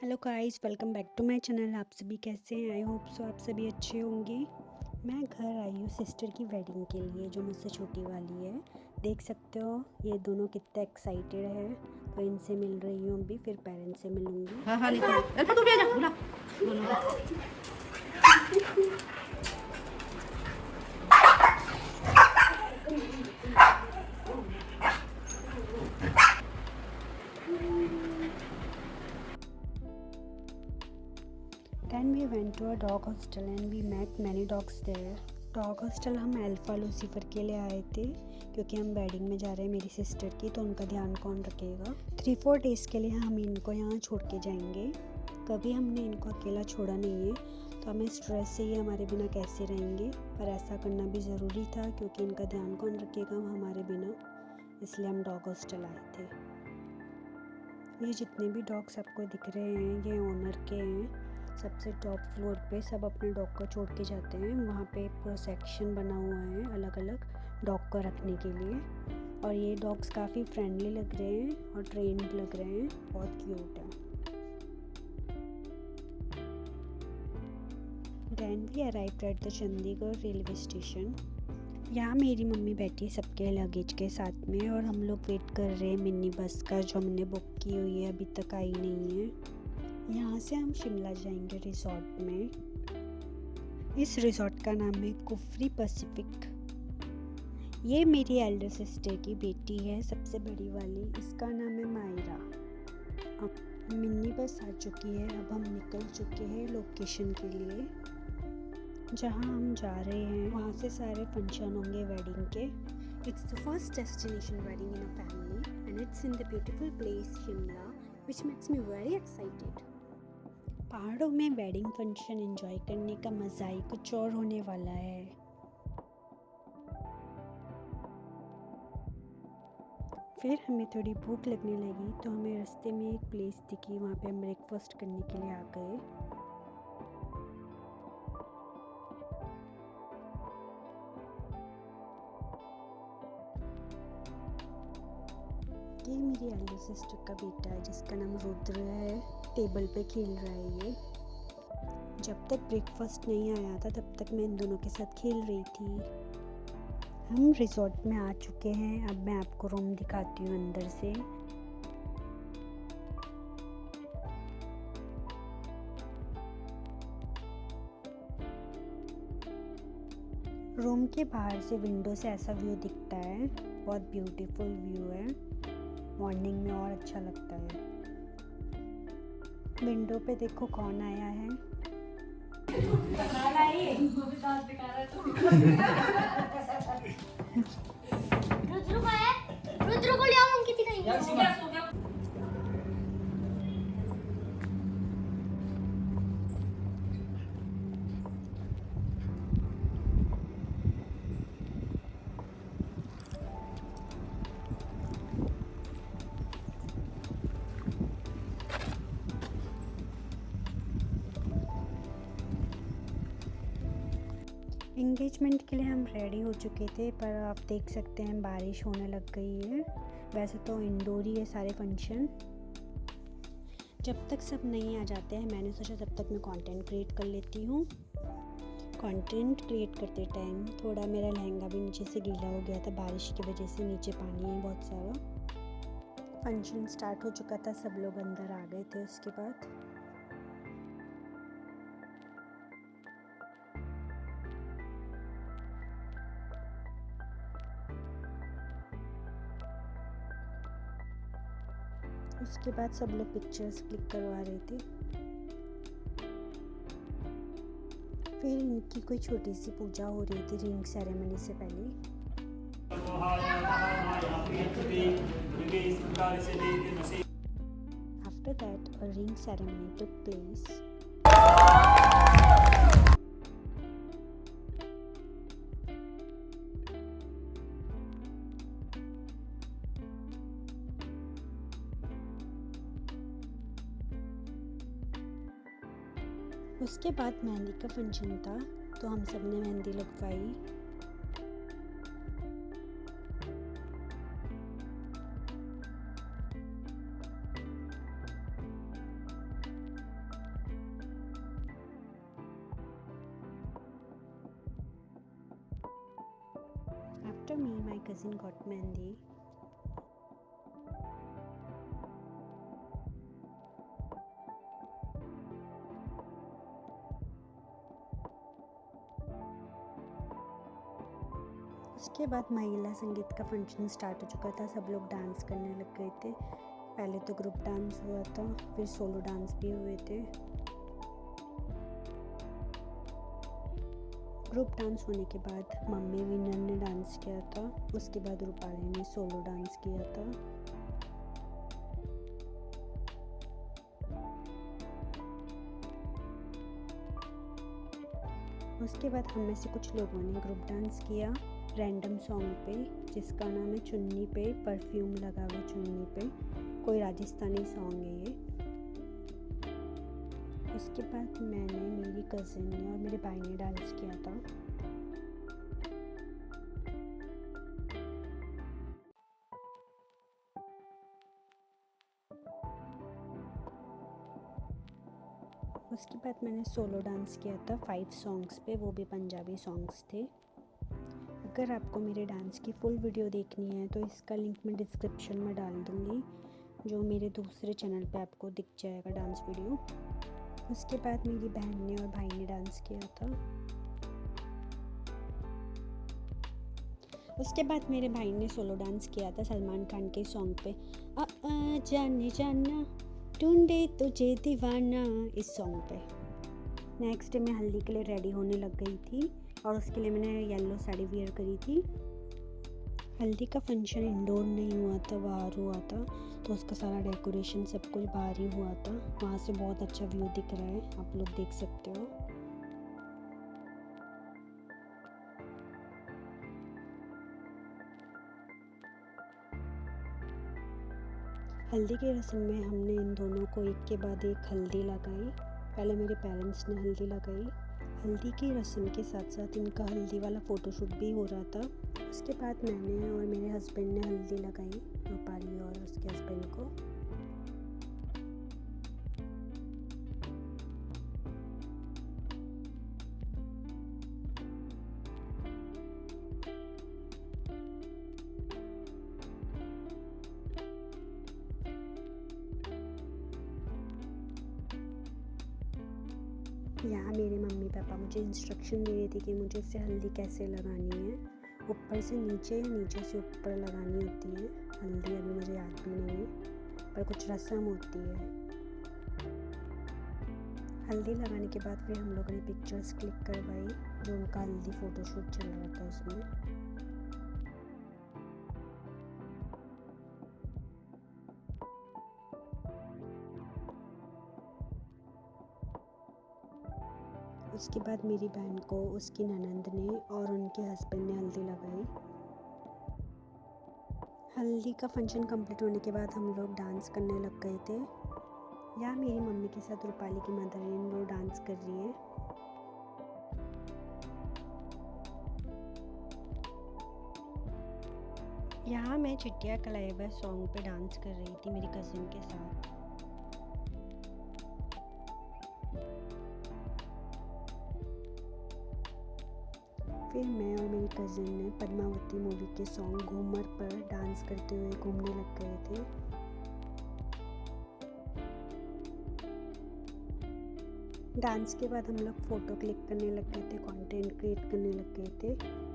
Hello guys, welcome back to my channel. आप सभी कैसे हैं? आई होप सो आप सभी अच्छे होंगे। मैं घर आई हूँ सिस्टर की वेडिंग के लिए, जो मुझसे छोटी वाली है। देख सकते हो ये दोनों कितना एक्साइटेड है। तो इनसे मिल रही हूँ अभी, फिर पेरेंट्स से मिलूंगी। हाँ हाँ लिखो अल्फा तू भी आ जा बुला बोलो Then we went to a dog hostel and we met many dogs there. Dog hostel हम अल्फ़ा लूसीफर के लिए आए थे, क्योंकि हम वेडिंग में जा रहे हैं मेरी सिस्टर की, तो उनका ध्यान कौन रखेगा। 3-4 डेज़ के लिए हम इनको यहाँ छोड़ के जाएंगे। कभी हमने इनको अकेला छोड़ा नहीं है, तो हमें स्ट्रेस से ही हमारे बिना कैसे रहेंगे। पर ऐसा करना भी ज़रूरी था, क्योंकि इनका ध्यान कौन रखेगा हमारे बिना। इसलिए हम डॉग हॉस्टल आए थे। ये जितने भी डॉग्स आपको दिख रहे हैं ये ओनर के हैं। सबसे टॉप फ्लोर पे सब अपने डॉग को छोड़ के जाते हैं। वहाँ पे पूरा सेक्शन बना हुआ है अलग अलग डॉग को रखने के लिए। और ये डॉग्स काफ़ी फ्रेंडली लग रहे हैं और ट्रेन्ड लग रहे हैं, बहुत क्यूट है। Then we arrived at the Chandigarh railway station. यहाँ मेरी मम्मी बैठी है सबके लगेज के साथ में, और हम लोग वेट कर रहे हैं मिनी बस का, जो हमने बुक की हुई है, अभी तक आई नहीं है। यहाँ से हम शिमला जाएंगे रिजॉर्ट में। इस रिजॉर्ट का नाम है कुफरी पैसिफिक। ये मेरी एल्डर सिस्टर की बेटी है, सबसे बड़ी वाली। इसका नाम है मायरा। अब मिनी बस आ चुकी है, अब हम निकल चुके हैं लोकेशन के लिए। जहाँ हम जा रहे हैं वहाँ से सारे फंक्शन होंगे वेडिंग के। It's the first destination wedding in a family and it's in the beautiful place Shimla, which makes me very excited. पहाड़ों में वेडिंग फंक्शन एंजॉय करने का मज़ा ही कुछ और होने वाला है। फिर हमें थोड़ी भूख लगने लगी, तो हमें रास्ते में एक प्लेस दिखी, वहाँ पे हम ब्रेकफास्ट करने के लिए आ गए। ये मेरी एल्डर सिस्टर का बेटा है, जिसका नाम रुद्र है। टेबल पे खेल रहा है ये। जब तक ब्रेकफास्ट नहीं आया था तब तक मैं इन दोनों के साथ खेल रही थी। हम रिजॉर्ट में आ चुके हैं। अब मैं आपको रूम दिखाती हूँ अंदर से। रूम के बाहर से विंडो से ऐसा व्यू दिखता है, बहुत ब्यूटीफुल व्यू है। मॉर्निंग में और अच्छा लगता है। विंडो पे देखो कौन आया है। रुद्र को ले आओ, अंकित कहीं। एंगेजमेंट के लिए हम रेडी हो चुके थे, पर आप देख सकते हैं बारिश होने लग गई है। वैसे तो इंडोर ही है सारे फंक्शन। जब तक सब नहीं आ जाते हैं, मैंने सोचा तब तक मैं कंटेंट क्रिएट कर लेती हूँ। कंटेंट क्रिएट करते टाइम थोड़ा मेरा लहंगा भी नीचे से गीला हो गया था, बारिश की वजह से नीचे पानी है बहुत सारा। फंक्शन स्टार्ट हो चुका था, सब लोग अंदर आ गए थे उसके बाद। उसके बाद सब लोग पिक्चर्स क्लिक करवा रहे थे। फिर इनकी कोई छोटी सी पूजा हो रही थी रिंग सेरेमनी से पहले। After that, a ring ceremony took place. उसके बाद मेहंदी का फंक्शन था, तो हम सब ने मेहंदी लगवाई। me, my cousin got mehndi. उसके बाद महिला संगीत का फंक्शन स्टार्ट हो चुका था। सब लोग डांस करने लग गए थे। पहले तो ग्रुप डांस हुआ था, फिर सोलो डांस भी हुए थे। ग्रुप डांस होने के बाद मम्मी विनर ने डांस किया था। उसके बाद रूपाली ने सोलो डांस किया था। उसके बाद हम में से कुछ लोगों ने ग्रुप डांस किया रैंडम सॉन्ग पे, जिसका नाम है चुन्नी पे परफ्यूम लगा हुआ चुन्नी पे। कोई राजस्थानी सॉन्ग है ये। उसके बाद मैंने, मेरी कज़िन ने और मेरे भाई ने डांस किया था। उसके बाद मैंने सोलो डांस किया था 5 सॉन्ग्स पे, वो भी पंजाबी सॉन्ग्स थे। अगर आपको मेरे डांस की फुल वीडियो देखनी है तो इसका लिंक मैं डिस्क्रिप्शन में डाल दूँगी, जो मेरे दूसरे चैनल पे आपको दिख जाएगा डांस वीडियो। उसके बाद मेरी बहन ने और भाई ने डांस किया था। उसके बाद मेरे भाई ने सोलो डांस किया था सलमान खान के सॉन्ग पे, जाने जाना ढूंढे तुझे दीवाना, इस सॉन्ग पे। नेक्स्ट डे मैं हल्दी के लिए रेडी होने लग गई थी और उसके लिए मैंने येलो साड़ी वेयर करी थी। हल्दी का फंक्शन इंडोर नहीं हुआ था, बाहर हुआ था, तो उसका सारा डेकोरेशन सब कुछ बाहर ही हुआ था। वहाँ से बहुत अच्छा व्यू दिख रहा है, आप लोग देख सकते हो। हल्दी की रस्म में हमने इन दोनों को एक के बाद एक हल्दी लगाई। पहले मेरे पेरेंट्स ने हल्दी लगाई। हल्दी की रस्म के साथ साथ इनका हल्दी वाला फ़ोटोशूट भी हो रहा था। उसके बाद मैंने और मेरे हस्बैंड ने हल्दी लगाई, रूपाली और उसके हस्बैंड को। यहाँ मेरे मम्मी पापा मुझे इंस्ट्रक्शन दे रही थी कि मुझे इससे हल्दी कैसे लगानी है। ऊपर से नीचे या नीचे से ऊपर लगानी होती है हल्दी, अभी मुझे याद भी नहीं है, पर कुछ रस्म होती है। हल्दी लगाने के बाद फिर हम लोगों ने पिक्चर्स क्लिक करवाई, जो उनका हल्दी फ़ोटोशूट चल रहा था उसमें। उसके बाद मेरी बहन को उसकी ननंद ने और उनके हस्बैंड ने हल्दी लगाई। हल्दी का फंक्शन कंप्लीट होने के बाद हम लोग डांस करने लग गए थे। यहाँ मेरी मम्मी के साथ रूपाली की मदर इन लॉ डांस कर रही है। यहाँ मैं चिट्टिया कलाइबा सॉन्ग पे डांस कर रही थी मेरी कज़िन के साथ। फिर मैं और मेरी कज़िन ने पद्मावती मूवी के सॉन्ग घूमर पर डांस करते हुए घूमने लग गए थे। डांस के बाद हम लोग फ़ोटो क्लिक करने लग गए थे, कंटेंट क्रिएट करने लग गए थे।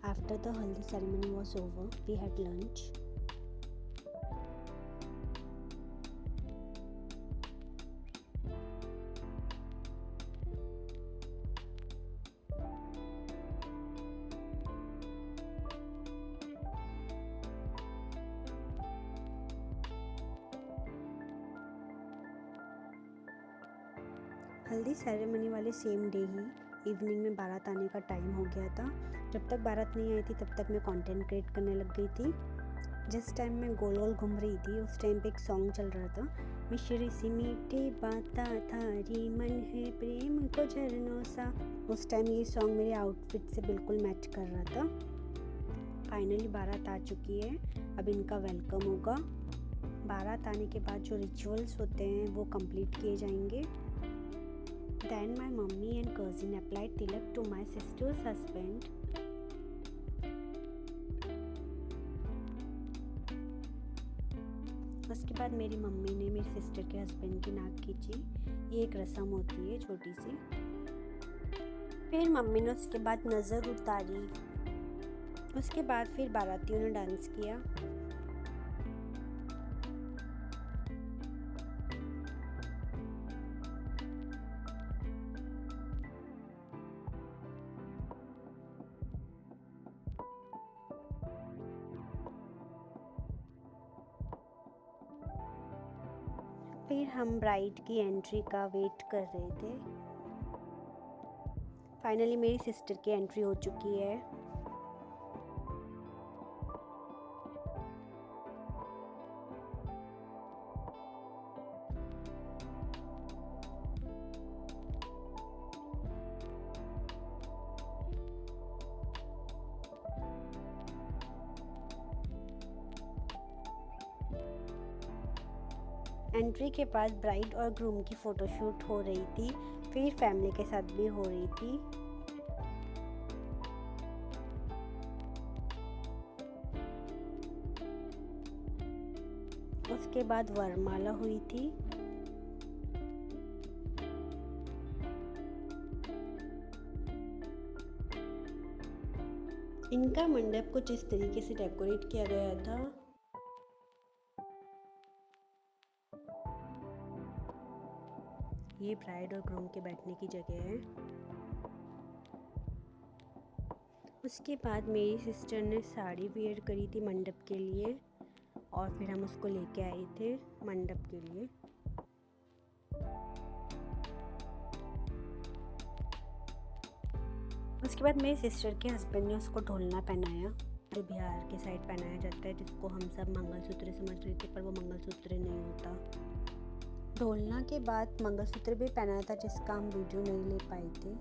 After the haldi ceremony was over, we had lunch. हल्दी सेरेमनी वाले सेम डे ही इवनिंग में बारात आने का टाइम हो गया था। जब तक बारात नहीं आई थी तब तक मैं कंटेंट क्रिएट करने लग गई थी। जिस टाइम मैं गोल गोल घूम रही थी उस टाइम पे एक सॉन्ग चल रहा था, मिश्री सी मीठी बाता थारी मन है प्रेम को झरनों सा। उस टाइम ये सॉन्ग मेरे आउटफिट से बिल्कुल मैच कर रहा था। फाइनली बारात आ चुकी है, अब इनका वेलकम होगा। बारात आने के बाद जो रिचुअल्स होते हैं वो कंप्लीट किए जाएंगे। Then my mummy and cousin applied tilak to my sister's husband. उसके बाद मेरी मम्मी ने मेरी सिस्टर के हस्बैंड की नाक खींची। ये एक रस्म होती है छोटी सी। फिर मम्मी ने उसके बाद नज़र उतारी। उसके बाद फिर बारातियों ने डांस किया। फिर हम ब्राइड की एंट्री का वेट कर रहे थे। फाइनली मेरी सिस्टर की एंट्री हो चुकी है। एंट्री के बाद ब्राइड और ग्रूम की फ़ोटोशूट हो रही थी, फिर फैमिली के साथ भी हो रही थी। उसके बाद वरमाला हुई थी। इनका मंडप कुछ इस तरीके से डेकोरेट किया गया था। ये ब्राइड और ग्रूम के बैठने की जगह है। उसके बाद मेरी सिस्टर ने साड़ी वेयर करी थी मंडप के लिए और फिर हम उसको लेके आए थे मंडप के लिए। उसके बाद मेरी सिस्टर के हस्बैंड ने उसको ढोलना पहनाया, जो बिहार के साइड पहनाया जाता है, जिसको हम सब मंगलसूत्र समझ रहे थे, पर वो मंगलसूत्र नहीं होता। ढोलना के बाद मंगलसूत्र भी पहनाया था, जिसका हम वीडियो नहीं ले पाए थे।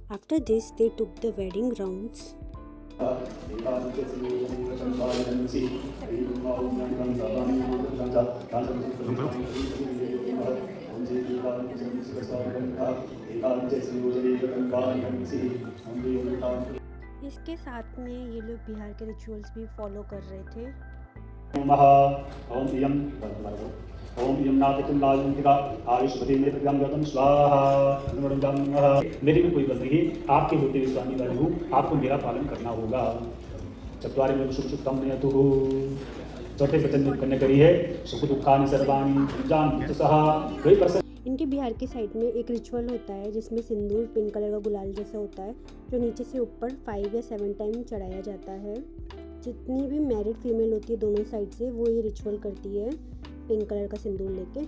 After this, they took the wedding rounds. इसके साथ में ये लोग बिहार के रिचुअल्स भी फॉलो कर रहे थे। ओम यम नातिकं लाजंतिका आयुष्मती में प्रज्ञान गतम स्वाहा। मेरी भी कोई गलती नहीं, आपके होते हुए स्वामी वाली हूँ, आपको मेरा पालन करना होगा। चत्वारि में सुख सुखम नियतु। चौथे वचन में कन्या करी है, सुख दुखानि सर्वाणि जान सहा। कोई पर्सन इनके बिहार के साइड में एक रिचुअल होता है जिसमें सिंदूर पिंक कलर का गुलाल जैसा होता है, जो नीचे से ऊपर 5 या 7 टाइम चढ़ाया जाता है। जितनी भी मैरिड फीमेल होती है दोनों साइड से, वो ये रिचुअल करती है पिंक कलर का सिंदूर लेके।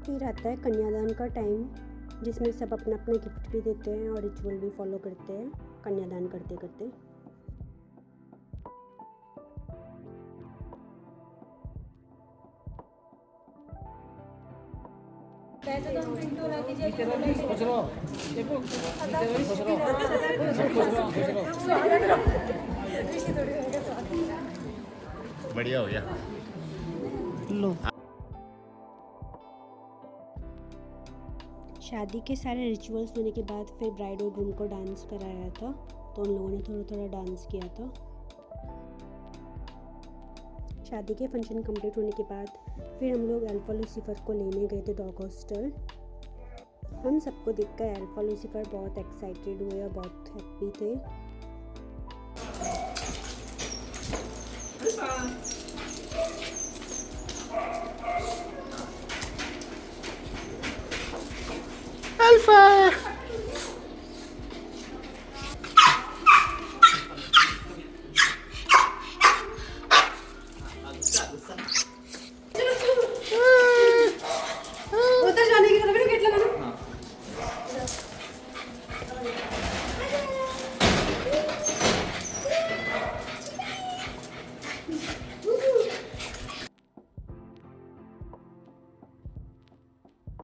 फिर आता है कन्यादान का टाइम, जिसमें सब अपना अपना गिफ्ट भी देते हैं और रिचुअल भी फॉलो करते हैं कन्यादान करते करते। बढ़िया हो गया। लो शादी के सारे रिचुअल्स होने के बाद फिर ब्राइड और ग्रूम को डांस कराया था, तो उन लोगों ने थोड़ा थोड़ा डांस किया था। शादी के फंक्शन कंप्लीट होने के बाद फिर हम लोग अल्फा लूसीफर को लेने गए थे डॉग हॉस्टल। हम सबको देखकर अल्फा लूसीफर बहुत एक्साइटेड हुए और बहुत हैप्पी थे।